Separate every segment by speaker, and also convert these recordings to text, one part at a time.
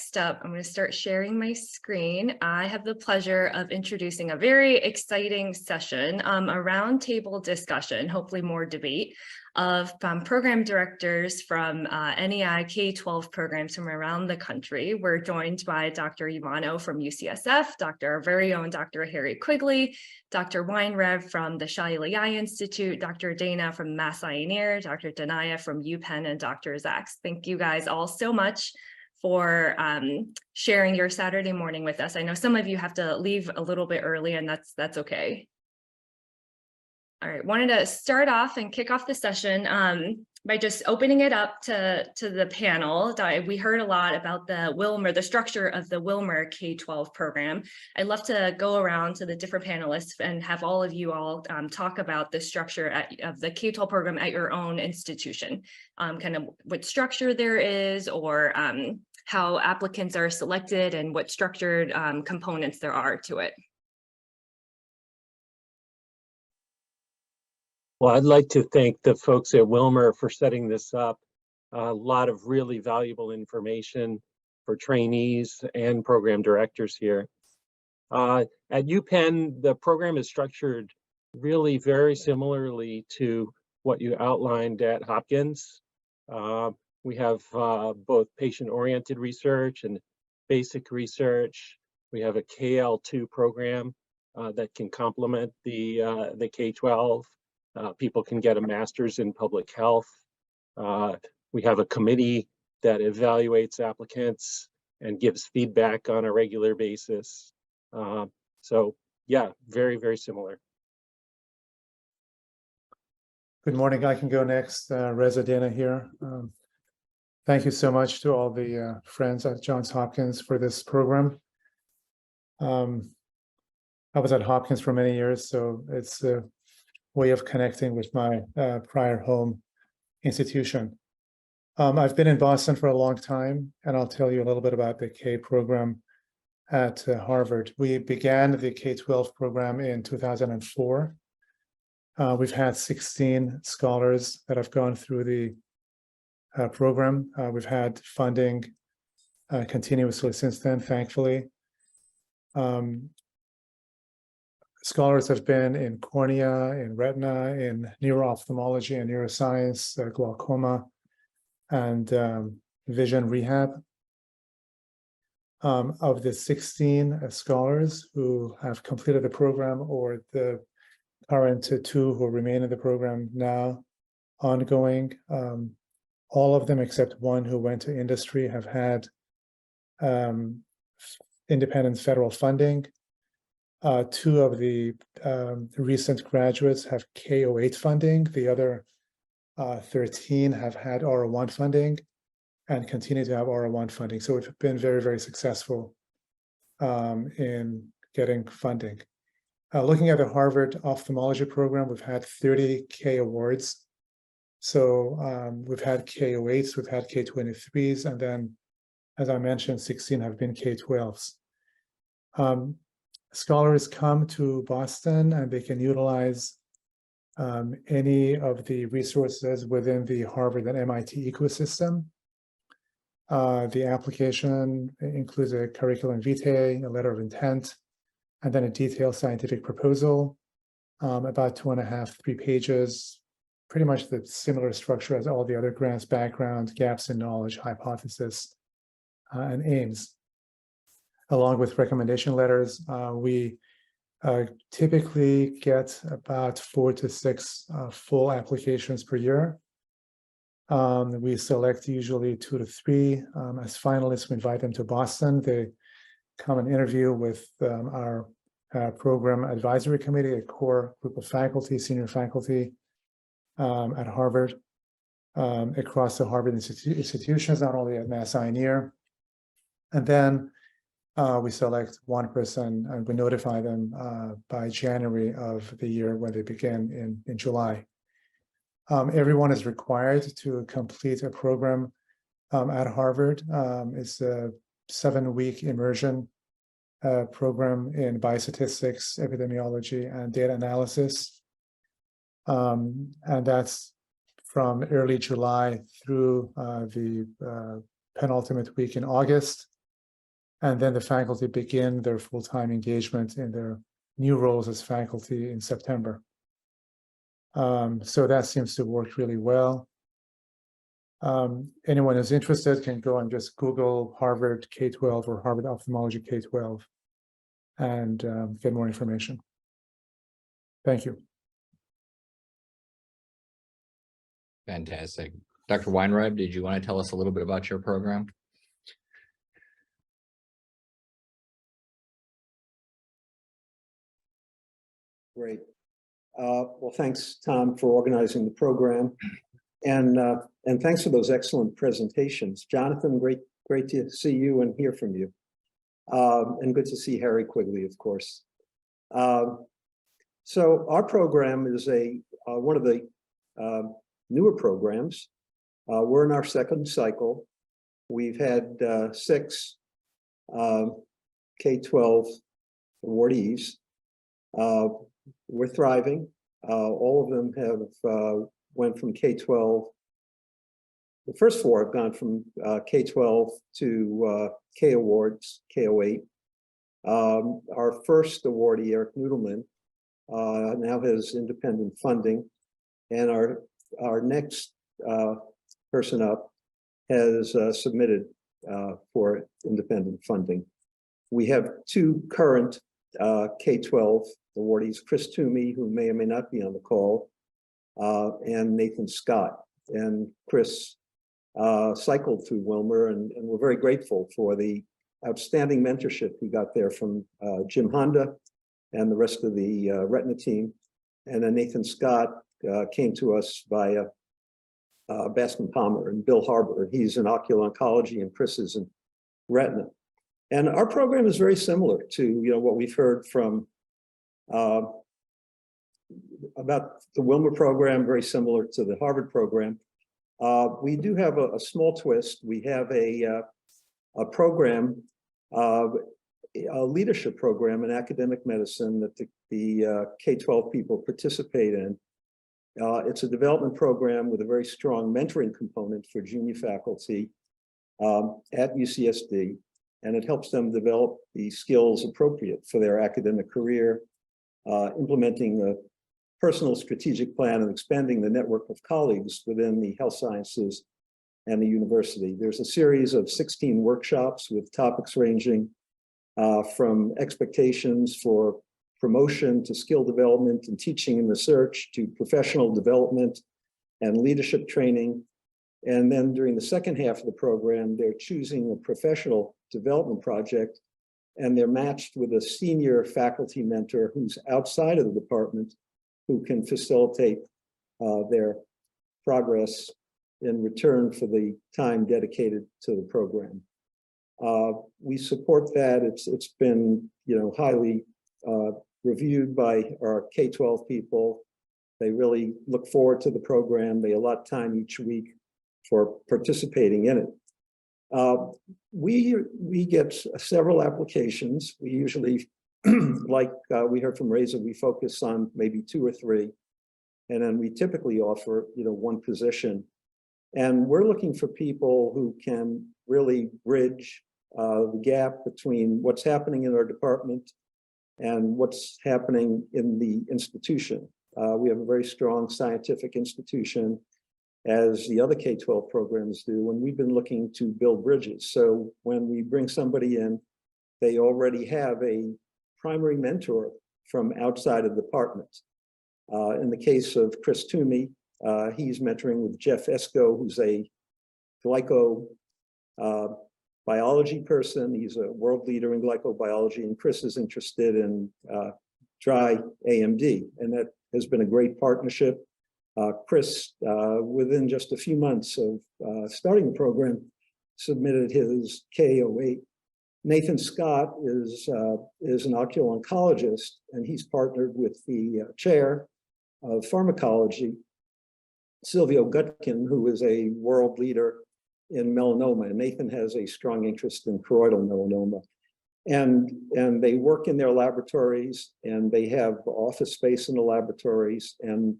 Speaker 1: next up, I'm going to start sharing my screen. I have the pleasure of introducing a very exciting session, a roundtable discussion, hopefully more debate, of program directors from NEI K12 programs from around the country. We're joined by Dr. Ivano from UCSF, our very own Dr. Harry Quigley, Dr. Weinrev from the Shaili Eye Institute, Dr. Dana from Mass Ioneer, Dr. Danaya from UPenn, and Dr. Zaks. Thank you guys all so much for sharing your Saturday morning with us. I know some of you have to leave a little bit early, and that's okay. All right, wanted to start off and kick off the session by just opening it up to the panel. We heard a lot about the Wilmer, the structure of the Wilmer K12 program. I'd love to go around to the different panelists and have all of you all talk about the structure of the K12 program at your own institution, kind of what structure there is, or how applicants are selected and what structured components there are to it.
Speaker 2: Well, I'd like to thank the folks at Wilmer for setting this up. A lot of really valuable information for trainees and program directors here. At UPenn, the program is structured really very similarly to what you outlined at Hopkins. We have both patient-oriented research and basic research. We have a KL2 program that can complement the K12. People can get a master's in public health. We have a committee that evaluates applicants and gives feedback on a regular basis. So yeah, very, very similar.
Speaker 3: Good morning. I can go next. Reza Dana here. Thank you so much to all the friends at Johns Hopkins for this program. I was at Hopkins for many years, so it's a way of connecting with my prior home institution. I've been in Boston for a long time, and I'll tell you a little bit about the K program at Harvard. We began the K12 program in 2004. We've had 16 scholars that have gone through the program. We've had funding continuously since then, thankfully. Scholars have been in cornea, in retina, in neuro-ophthalmology and neuroscience, glaucoma, and vision rehab. Of the 16 scholars who have completed the program, or the current 2 who remain in the program now, ongoing, all of them except 1 who went to industry have had independent federal funding. 2 of the recent graduates have K08 funding. The other 13 have had R01 funding and continue to have R01 funding. So we've been very, very successful in getting funding. Looking at the Harvard ophthalmology program, we've had 30 K awards. So we've had K08s, we've had K23s, and then, as I mentioned, 16 have been K12s. Scholars come to Boston and they can utilize any of the resources within the Harvard and MIT ecosystem. The application includes a curriculum vitae, a letter of intent, and then a detailed scientific proposal, about 2.5, 3 pages, pretty much the similar structure as all the other grants: background, gaps in knowledge, hypothesis, and aims. Along with recommendation letters, we typically get about 4 to 6 full applications per year. We select usually 2 to 3 as finalists. We invite them to Boston. They come and interview with our program advisory committee, a core group of faculty, senior faculty at Harvard, across the Harvard institutions, not only at Mass Ioneer. And then we select 1 person and we notify them by January of the year when they begin in July. Everyone is required to complete a program at Harvard. It's a 7-week immersion program in biostatistics, epidemiology, and data analysis. And that's from early July through the penultimate week in August. And then the faculty begin their full-time engagement in their new roles as faculty in September. So that seems to work really well. Anyone who's interested can go and just Google Harvard K12 or Harvard Ophthalmology K12 and get more information. Thank you.
Speaker 4: Fantastic. Dr. Weinreib, did you want to tell us a little bit about your program?
Speaker 5: Great. Well, thanks, Tom, for organizing the program. And thanks for those excellent presentations. Jonathan, great to see you and hear from you. And good to see Harry Quigley, of course. So our program is one of the newer programs. We're in our second cycle. We've had 6 K12 awardees. We're thriving. All of them have went from K12. The first 4 have gone from K12 to K Awards, K08. Our first awardee, Eric Noodleman, now has independent funding, and our next person up has submitted for independent funding. We have 2 current K12 awardees, Chris Toomey, who may or may not be on the call, and Nathan Scott. And Chris cycled through Wilmer, and we're very grateful for the outstanding mentorship he got there from Jim Honda and the rest of the retina team. And then Nathan Scott came to us via Bascom Palmer and Bill Harbour. He's in ocular oncology and Chris is in retina. And our program is very similar to what we've heard from about the Wilmer program, very similar to the Harvard program. We do have a small twist. We have a program, a leadership program in academic medicine that the K12 people participate in. It's a development program with a very strong mentoring component for junior faculty at UCSD, and it helps them develop the skills appropriate for their academic career, implementing a personal strategic plan and expanding the network of colleagues within the health sciences and the university. There's a series of 16 workshops with topics ranging from expectations for promotion to skill development and teaching and research to professional development and leadership training. And then during the second half of the program, they're choosing a professional development project, and they're matched with a senior faculty mentor who's outside of the department who can facilitate their progress in return for the time dedicated to the program. We support that. It's been highly reviewed by our K12 people. They really look forward to the program. They allot time each week for participating in it. We get several applications. We usually, like we heard from Reza, we focus on maybe 2 or 3, and then we typically offer 1 position. And we're looking for people who can really bridge the gap between what's happening in our department and what's happening in the institution. We have a very strong scientific institution, as the other K12 programs do, and we've been looking to build bridges. So when we bring somebody in, they already have a primary mentor from outside of the department. In the case of Chris Toomey, he's mentoring with Jeff Esco, who's a glyco biology person. He's a world leader in glycobiology, and Chris is interested in dry AMD, and that has been a great partnership. Chris, within just a few months of starting the program, submitted his K08. Nathan Scott is an ocular oncologist, and he's partnered with the chair of pharmacology, Silvio Gutkin, who is a world leader in melanoma. And Nathan has a strong interest in choroidal melanoma. And they work in their laboratories, and they have office space in the laboratories, and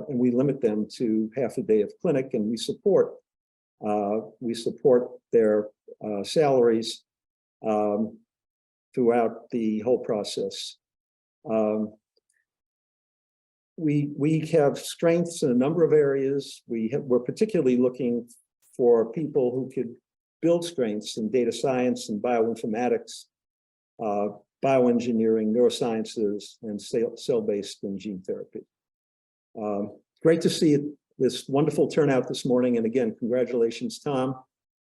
Speaker 5: we limit them to half a day of clinic, and we support their salaries throughout the whole process. We have strengths in a number of areas. We're particularly looking for people who could build strengths in data science and bioinformatics, bioengineering, neurosciences, and cell-based and gene therapy. Great to see this wonderful turnout this morning. And again, congratulations, Tom,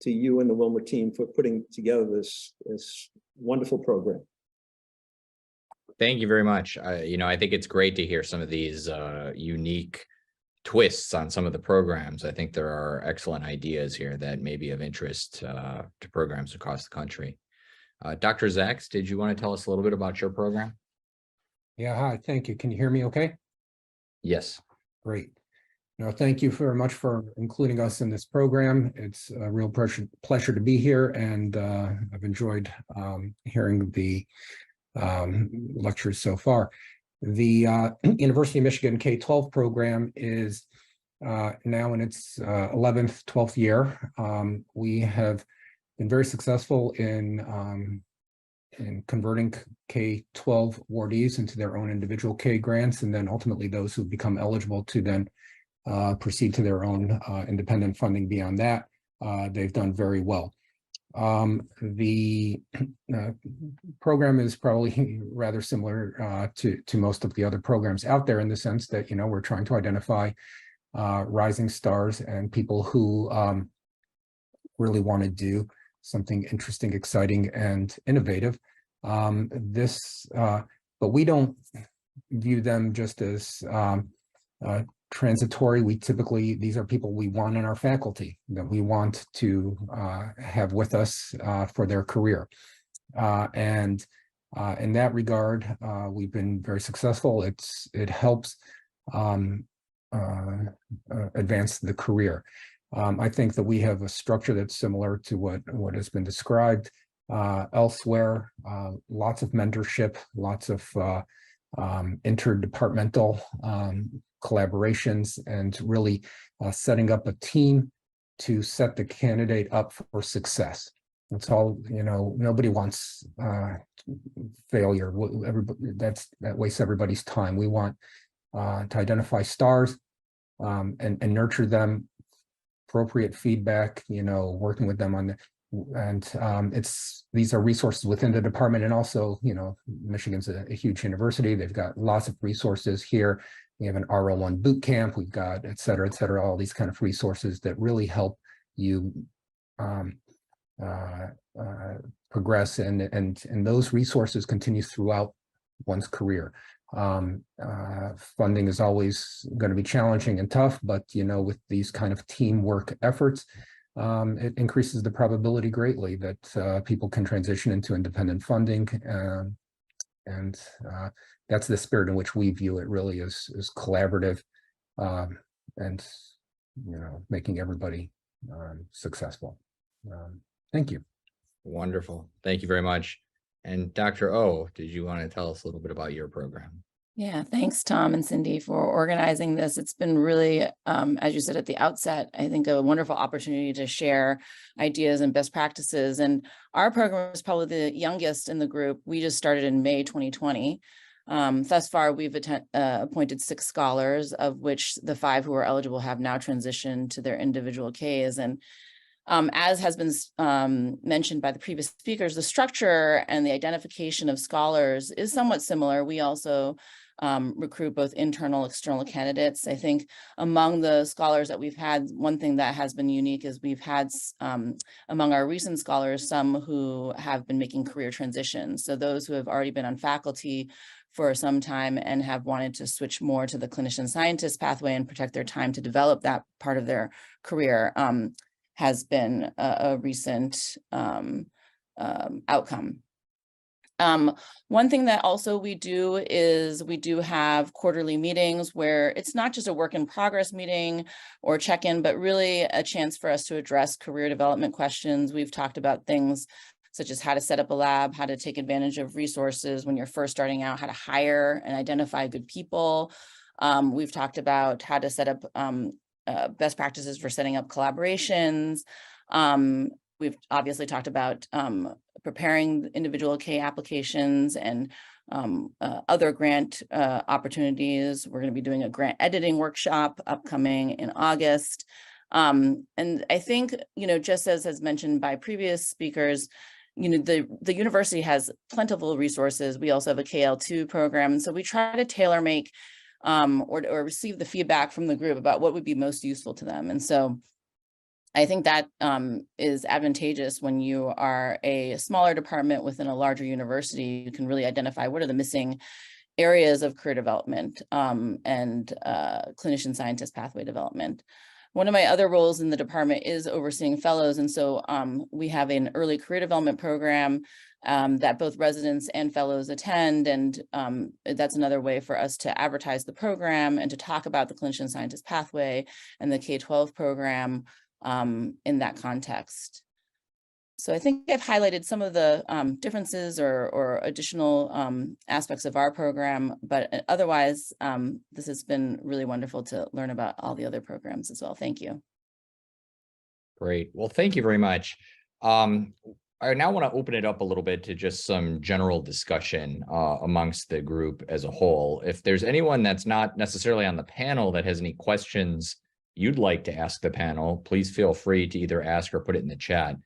Speaker 5: to you and the Wilmer team for putting together this wonderful program.
Speaker 4: Thank you very much. I think it's great to hear some of these unique twists on some of the programs. I think there are excellent ideas here that may be of interest to programs across the country. Dr. Zaks, did you want to tell us a little bit about your program?
Speaker 6: Yeah, hi, thank you. Can you hear me okay?
Speaker 4: Yes.
Speaker 6: Great. No, thank you very much for including us in this program. It's a real pleasure to be here, and I've enjoyed hearing the lectures so far. The University of Michigan K12 program is now in its 11th, 12th year. We have been very successful in converting K12 awardees into their own individual K grants, and then ultimately those who become eligible to then proceed to their own independent funding beyond that. They've done very well. The program is probably rather similar to most of the other programs out there, in the sense that, we're trying to identify rising stars and people who really want to do something interesting, exciting, and innovative. But we don't view them just as transitory. These are people we want in our faculty, that we want to have with us for their career. And in that regard, we've been very successful. It helps advance the career. I think that we have a structure that's similar to what has been described elsewhere. Lots of mentorship, lots of interdepartmental collaborations, and really setting up a team to set the candidate up for success. That's all. Nobody wants failure. That wastes everybody's time. We want to identify stars and nurture them. Appropriate feedback, working with them on these are resources within the department, and also, Michigan's a huge university. They've got lots of resources here. We have an R01 boot camp. We've got et cetera, all these kind of resources that really help you progress, and those resources continue throughout one's career. Funding is always going to be challenging and tough, but with these kind of teamwork efforts, it increases the probability greatly that people can transition into independent funding, and that's the spirit in which we view it, really, as collaborative, and making everybody successful. Thank you.
Speaker 4: Wonderful. Thank you very much. And Dr. O, did you want to tell us a little bit about your program?
Speaker 7: Yeah, thanks, Tom and Cindy, for organizing this. It's been really, as you said at the outset, I think a wonderful opportunity to share ideas and best practices. And our program is probably the youngest in the group. We just started in May 2020. Thus far, we've appointed 6 scholars, of which the 5 who are eligible have now transitioned to their individual Ks. And as has been mentioned by the previous speakers, the structure and the identification of scholars is somewhat similar. We also recruit both internal, external candidates. I think among the scholars that we've had, one thing that has been unique is we've had among our recent scholars, some who have been making career transitions. So those who have already been on faculty for some time and have wanted to switch more to the clinician scientist pathway and protect their time to develop that part of their career has been a recent outcome. One thing that also we do is we do have quarterly meetings where it's not just a work in progress meeting or check-in, but really a chance for us to address career development questions. We've talked about things such as how to set up a lab, how to take advantage of resources when you're first starting out, how to hire and identify good people. We've talked about how to set up best practices for setting up collaborations. we've obviously talked about preparing individual K applications and other grant opportunities. We're going to be doing a grant editing workshop upcoming in August. And I think, just as has mentioned by previous speakers, the university has plentiful resources. We also have a KL2 program. And so we try to tailor make or receive the feedback from the group about what would be most useful to them. And so I think that is advantageous when you are a smaller department within a larger university. You can really identify what are the missing areas of career development and clinician scientist pathway development. One of my other roles in the department is overseeing fellows. And so we have an early career development program that both residents and fellows attend. And that's another way for us to advertise the program and to talk about the clinician scientist pathway and the K12 program in that context. So I think I've highlighted some of the differences or additional aspects of our program, but otherwise, this has been really wonderful to learn about all the other programs as well. Thank you.
Speaker 4: Great. Well, thank you very much. I now want to open it up a little bit to just some general discussion amongst the group as a whole. If there's anyone that's not necessarily on the panel that has any questions you'd like to ask the panel, please feel free to either ask or put it in the chat.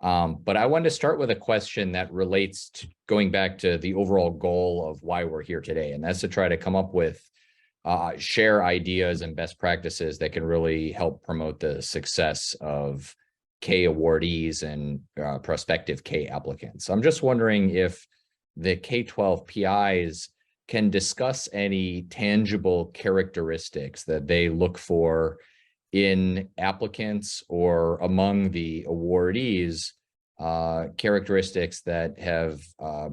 Speaker 4: But I wanted to start with a question that relates to going back to the overall goal of why we're here today. And that's to try to come up with, share ideas and best practices that can really help promote the success of K awardees and prospective K applicants. I'm just wondering if the K12 PIs can discuss any tangible characteristics that they look for in applicants or among the awardees, characteristics that have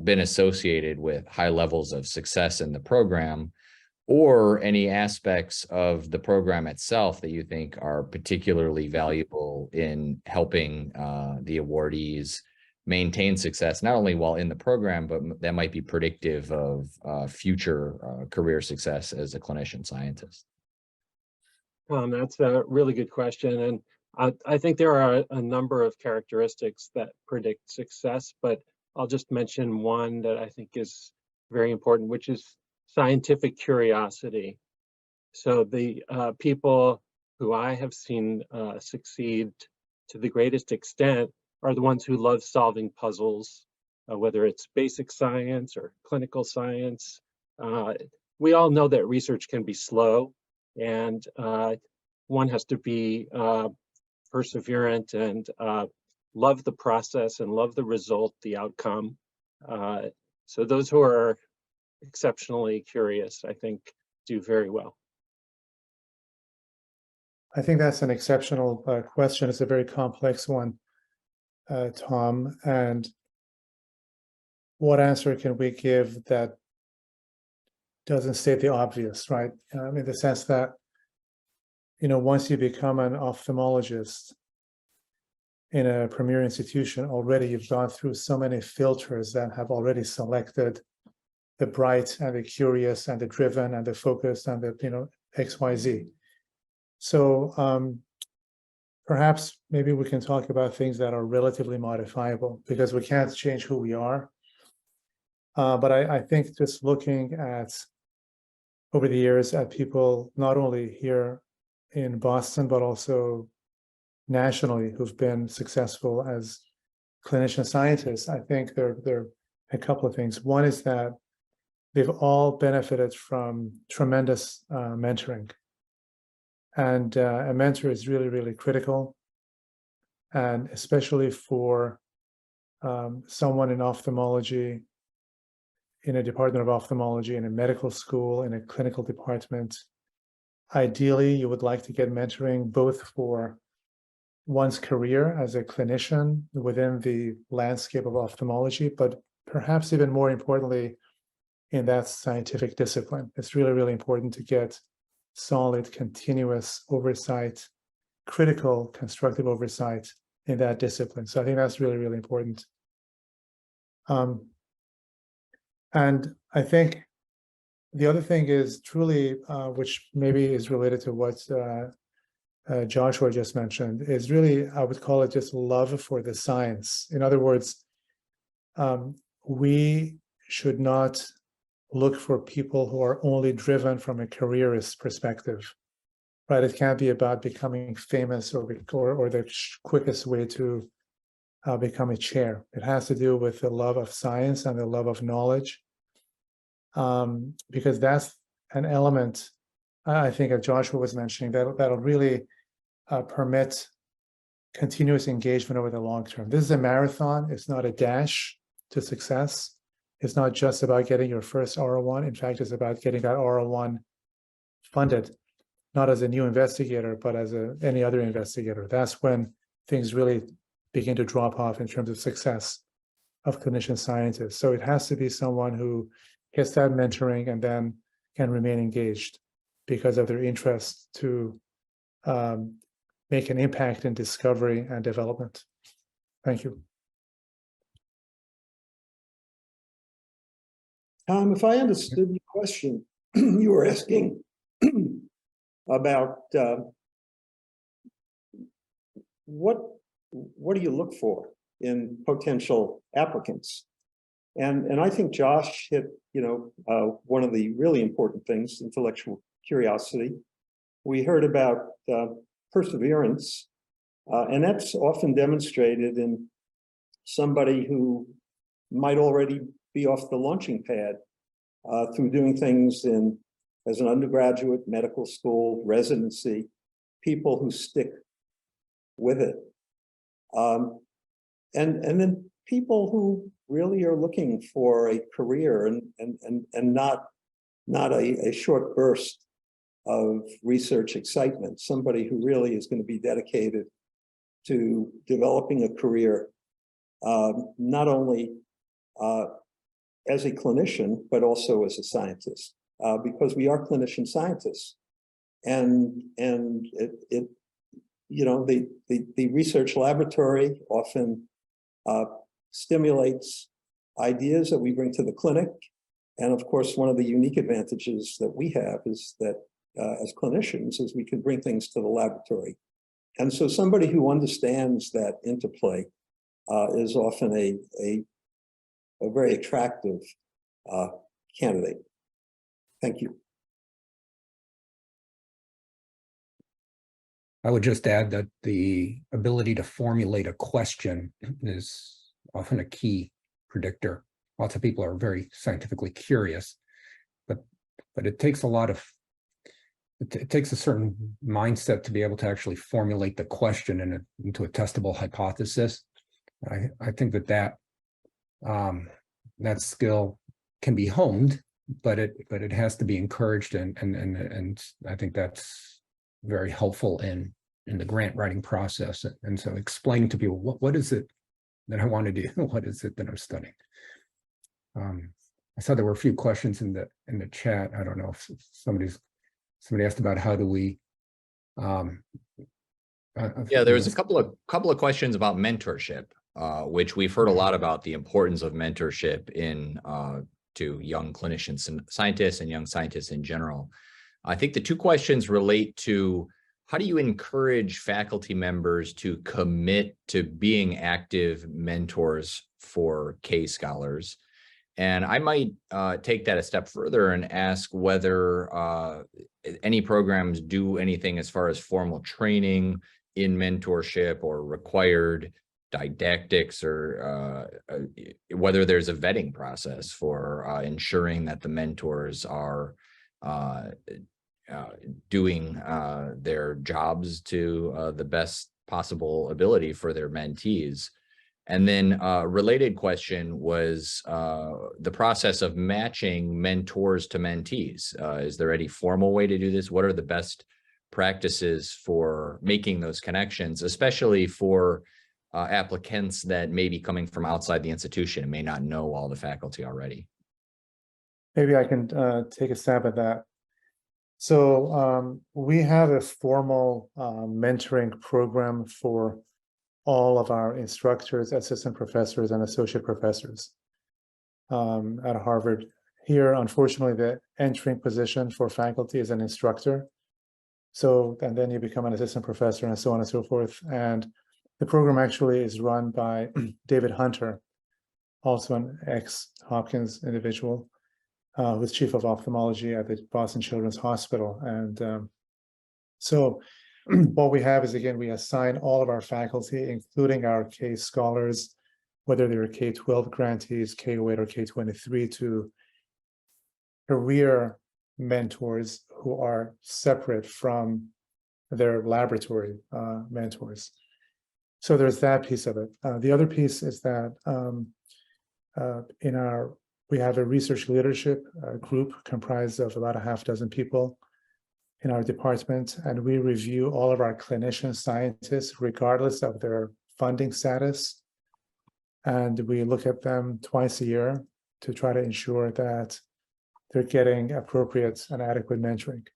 Speaker 4: been associated with high levels of success in the program, or any aspects of the program itself that you think are particularly valuable in helping the awardees maintain success, not only while in the program, but that might be predictive of future career success as a clinician scientist.
Speaker 2: That's a really good question. And I think there are a number of characteristics that predict success, but I'll just mention one that I think is very important, which is scientific curiosity. So the people who I have seen succeed to the greatest extent are the ones who love solving puzzles, whether it's basic science or clinical science. We all know that research can be slow, and one has to be perseverant and love the process and love the result, the outcome. So those who are exceptionally curious, I think, do very well.
Speaker 3: I think that's an exceptional question. It's a very complex one, Tom. And what answer can we give that doesn't state the obvious, right? In the sense that, once you become an ophthalmologist in a premier institution, already you've gone through so many filters that have already selected the bright and the curious and the driven and the focused and the, XYZ. So perhaps maybe we can talk about things that are relatively modifiable, because we can't change who we are. But I think just looking at over the years at people, not only here in Boston, but also nationally, who've been successful as clinician scientists, I think there are a couple of things. One is that they've all benefited from tremendous mentoring. And a mentor is really, really critical. And especially for someone in ophthalmology, in a department of ophthalmology, in a medical school, in a clinical department, ideally, you would like to get mentoring both for one's career as a clinician within the landscape of ophthalmology, but perhaps even more importantly, in that scientific discipline. It's really, really important to get solid, continuous oversight, critical, constructive oversight in that discipline. So I think that's really, really important. And I think the other thing is truly, which maybe is related to what Joshua just mentioned is really, I would call it just love for the science. In other words, we should not look for people who are only driven from a careerist perspective, right? It can't be about becoming famous or the quickest way to become a chair. It has to do with the love of science and the love of knowledge, because that's an element, I think, as Joshua was mentioning, that'll really permit continuous engagement over the long term. This is a marathon. It's not a dash to success. It's not just about getting your first R01. In fact, it's about getting that R01 funded, not as a new investigator, but as any other investigator. That's when things really begin to drop off in terms of success of clinician scientists. So it has to be someone who gets that mentoring and then can remain engaged because of their interest to make an impact in discovery and development. Thank you.
Speaker 5: Tom, if I understood your question, you were asking about what do you look for in potential applicants? And I think Josh hit, one of the really important things, intellectual curiosity. We heard about perseverance, and that's often demonstrated in somebody who might already be off the launching pad through doing things as an undergraduate, medical school, residency, people who stick with it. And then people who really are looking for a career and not a short burst of research excitement, somebody who really is going to be dedicated to developing a career, not only as a clinician, but also as a scientist, because we are clinician scientists. And the research laboratory often stimulates ideas that we bring to the clinic. And of course, one of the unique advantages that we have is that as clinicians is we can bring things to the laboratory. And so somebody who understands that interplay is often a very attractive candidate. Thank you.
Speaker 6: I would just add that the ability to formulate a question is often a key predictor. Lots of people are very scientifically curious, but it takes it takes a certain mindset to be able to actually formulate the question into a testable hypothesis. I think that skill can be honed, but it has to be encouraged, and I think that's very helpful in the grant writing process. And so explaining to people what is it that I want to do, what is it that I'm studying. I saw there were a few questions in the chat. I don't know if somebody asked about how do we.
Speaker 4: Yeah, there was a couple of questions about mentorship, which we've heard a lot about the importance of mentorship to young clinicians and scientists and young scientists in general. I think the two questions relate to how do you encourage faculty members to commit to being active mentors for K scholars? And I might take that a step further and ask whether any programs do anything as far as formal training in mentorship or required didactics, or whether there's a vetting process for ensuring that the mentors are doing their jobs to the best possible ability for their mentees. And then a related question was the process of matching mentors to mentees. Is there any formal way to do this? What are the best practices for making those connections, especially for applicants that may be coming from outside the institution and may not know all the faculty already?
Speaker 3: Maybe I can take a stab at that. So we have a formal mentoring program for all of our instructors, assistant professors, and associate professors at Harvard. Here, unfortunately, the entering position for faculty is an instructor. So, and then you become an assistant professor and so on and so forth. And the program actually is run by David Hunter, also an ex-Hopkins individual, who's chief of ophthalmology at the Boston Children's Hospital. And so what we have is, again, we assign all of our faculty, including our K scholars, whether they're K12 grantees, K08 or K23, to career mentors who are separate from their laboratory mentors. So there's that piece of it. The other piece is that we have a research leadership group comprised of about a half dozen people in our department, and we review all of our clinician scientists regardless of their funding status. And we look at them twice a year to try to ensure that they're getting appropriate and adequate mentoring.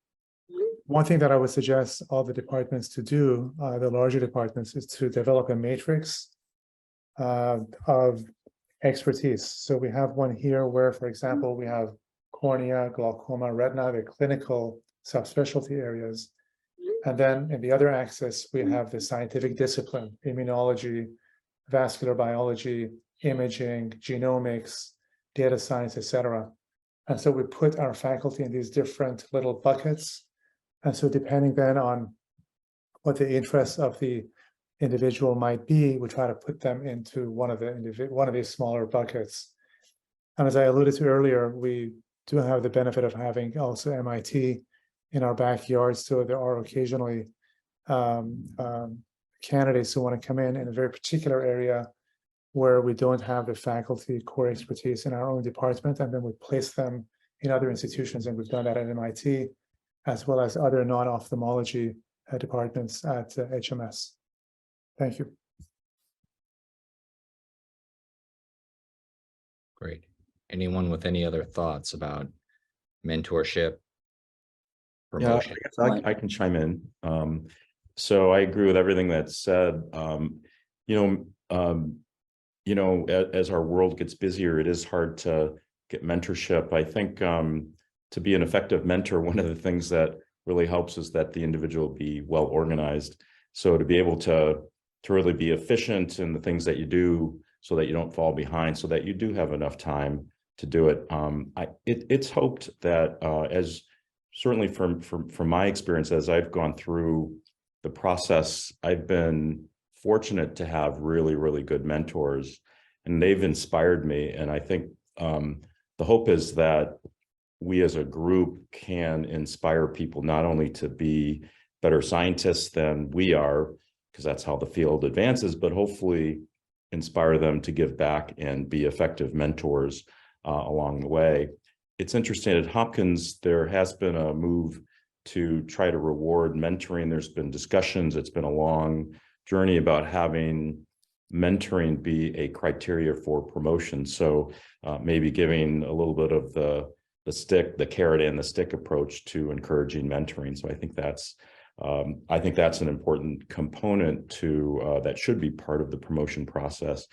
Speaker 3: One thing that I would suggest all the departments to do, the larger departments, is to develop a matrix of expertise. So we have one here where, for example, we have cornea, glaucoma, retina, the clinical subspecialty areas. And then in the other axis, we have the scientific discipline, immunology, vascular biology, imaging, genomics, data science, etc. And so we put our faculty in these different little buckets. And so depending then on what the interests of the individual might be, we try to put them into one of these smaller buckets. And as I alluded to earlier, we do have the benefit of having also MIT in our backyard. So there are occasionally candidates who want to come in a very particular area where we don't have the faculty core expertise in our own department, and then we place them in other institutions. And we've done that at MIT, as well as other non-ophthalmology departments at HMS. Thank you.
Speaker 4: Great. Anyone with any other thoughts about mentorship?
Speaker 8: Yeah, I
Speaker 4: Promotion?
Speaker 8: guess I can chime in. So I agree with everything that's said. As our world gets busier, it is hard to get mentorship. I think to be an effective mentor, one of the things that really helps is that the individual be well organized. So to be able to really be efficient in the things that you do, so that you don't fall behind, so that you do have enough time to do it. It's hoped that as certainly from my experience, as I've gone through the process, I've been fortunate to have really, really good mentors, and they've inspired me. And I think the hope is that we as a group can inspire people not only to be better scientists than we are, because that's how the field advances, but hopefully inspire them to give back and be effective mentors along the way. It's interesting, at Hopkins, there has been a move to try to reward mentoring. There's been discussions. It's been a long journey about having mentoring be a criteria for promotion. So maybe giving a little bit of the carrot and the stick approach to encouraging mentoring. So I think that's an important component to that should be part of the promotion process.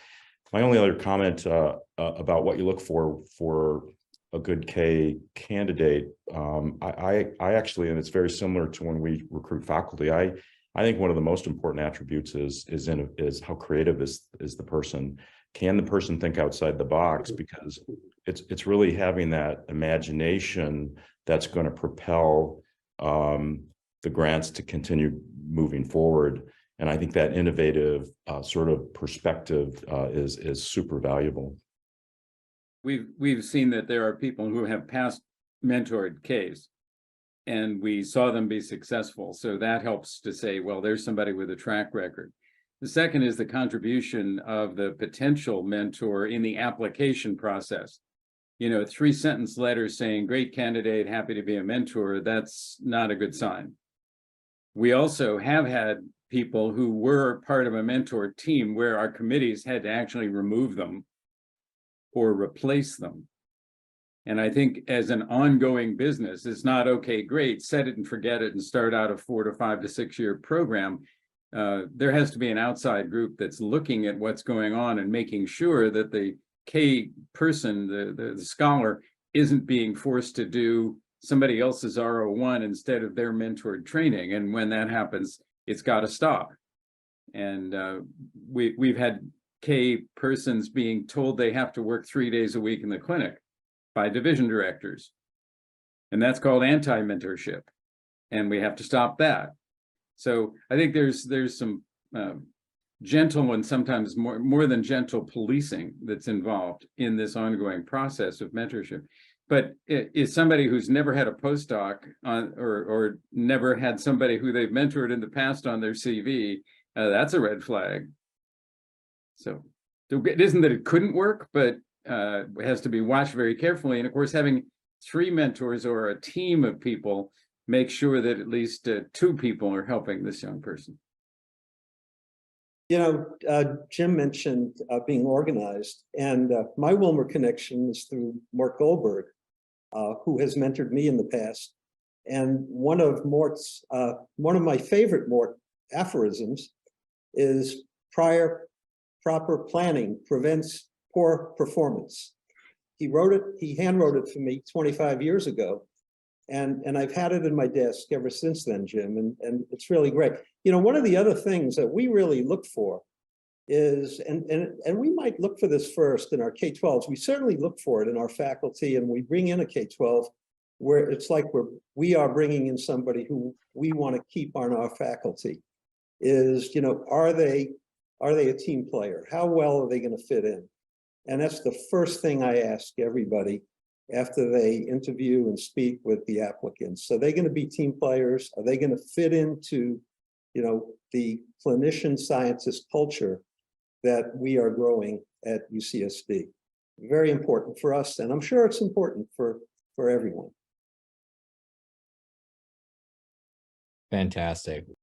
Speaker 8: My only other comment about what you look for a good K candidate, I actually, and it's very similar to when we recruit faculty, I think one of the most important attributes is how creative is the person. Can the person think outside the box? Because it's really having that imagination that's going to propel the grants to continue moving forward. And I think that innovative sort of perspective is super valuable.
Speaker 9: We've seen that there are people who have passed mentored Ks, and we saw them be successful. So that helps to say, well, there's somebody with a track record. The second is the contribution of the potential mentor in the application process. 3-sentence letters saying, great candidate, happy to be a mentor, that's not a good sign. We also have had people who were part of a mentor team where our committees had to actually remove them or replace them. And I think as an ongoing business, it's not, okay, great, set it and forget it and start out a 4 to 5 to 6 year program. There has to be an outside group that's looking at what's going on and making sure that the K person, the scholar, isn't being forced to do somebody else's R01 instead of their mentored training. And when that happens, it's got to stop. And we've had K persons being told they have to work 3 days a week in the clinic by division directors. And that's called anti-mentorship. And we have to stop that. So I think there's some gentle and sometimes more than gentle policing that's involved in this ongoing process of mentorship. But is somebody who's never had a postdoc on or never had somebody who they've mentored in the past on their CV, that's a red flag. So it isn't that it couldn't work, but it has to be watched very carefully. And of course, having 3 mentors or a team of people make sure that at least 2 people are helping this young person.
Speaker 5: You know, Jim mentioned being organized, and my Wilmer connection is through Mort Goldberg, who has mentored me in the past. And one of my favorite Mort aphorisms is proper planning prevents poor performance. He hand wrote it for me 25 years ago. And I've had it in my desk ever since then, Jim, and it's really great. You know, one of the other things that we really look for is, and we might look for this first in our K12s, we certainly look for it in our faculty, and we bring in a K12 where it's like we are bringing in somebody who we want to keep on our faculty, is, you know, are they a team player? How well are they going to fit in? And that's the first thing I ask everybody after they interview and speak with the applicants. So they're going to be team players. Are they going to fit into, you know, the clinician scientist culture that we are growing at UCSD? Very important for us, and I'm sure it's important for everyone.
Speaker 4: Fantastic.